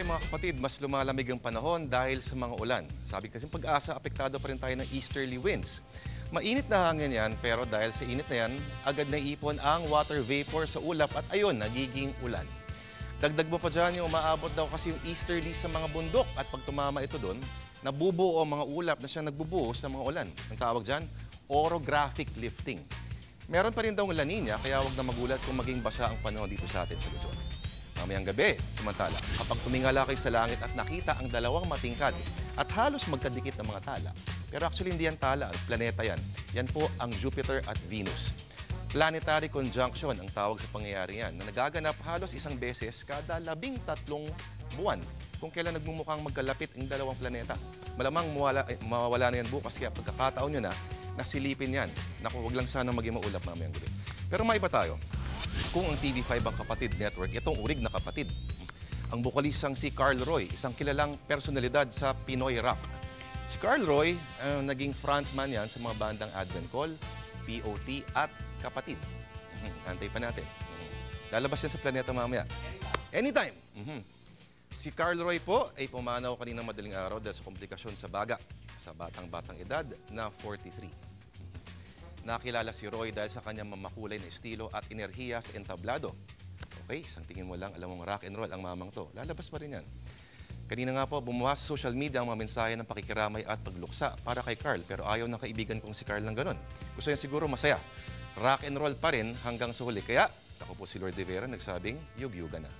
mga kapatid, mas lumalamig ang panahon dahil sa mga ulan. Sabi kasi pag-asa, apektado pa rin tayo ng easterly winds. Mainit na hangin yan, pero dahil sa init na yan, agad naiipon ang water vapor sa ulap at ayun, nagiging ulan. Dagdag mo pa dyan yung umaabot daw kasi yung easterly sa mga bundok at pag tumama ito doon, nabubuo ang mga ulap na siya nagbubuo sa mga ulan. Ang tawag dyan, orographic lifting. Meron pa rin daw La Nina, kaya huwag na magulat kung maging basa ang panahon dito sa atin sa Luzon. Mamayang gabi, samantala, kapag tumingala kayo sa langit at nakita ang dalawang matingkad at halos magkadikit ng mga tala, pero actually hindi yan tala, planeta yan. Yan po ang Jupiter at Venus. Planetary conjunction ang tawag sa pangyayari yan na nagaganap halos isang beses kada 13 buwan kung kailan nagmumukhang magkalapit ang dalawang planeta. Malamang mawawala na yan bukas kaya pagkakataon nyo na nasilipin yan. Naku, huwag lang sana maging maulap mamayang gabi. Pero maiba tayo. Kung ang TV5 ang kapatid network, itong urig na kapatid. Ang bukalisang si Carl Roy, isang kilalang personalidad sa Pinoy rock. Si Carl Roy, naging frontman yan sa mga bandang Advent Call, POT at Kapatid. Antay pa natin. Lalabas yan sa planeta mamaya. Anytime! Si Carl Roy po ay pumanaw kaninang madaling araw dahil sa komplikasyon sa baga sa batang-batang edad na 43. Nakilala si Roy dahil sa kanyang mamakulay na estilo at enerhiya sa entablado. Okay, isang tingin mo lang, alam mong rock and roll ang mamang to. Lalabas pa rin yan. Kanina nga po, bumuha sa social media ang mga mensahe ng pakikiramay at pagluksa para kay Carl. Pero ayaw ng kaibigan kong si Carl ng ganon. Gusto niya siguro masaya. Rock and roll pa rin hanggang sa huli. Kaya, ako po si Lord De Vera nagsabing, yug-yuga na.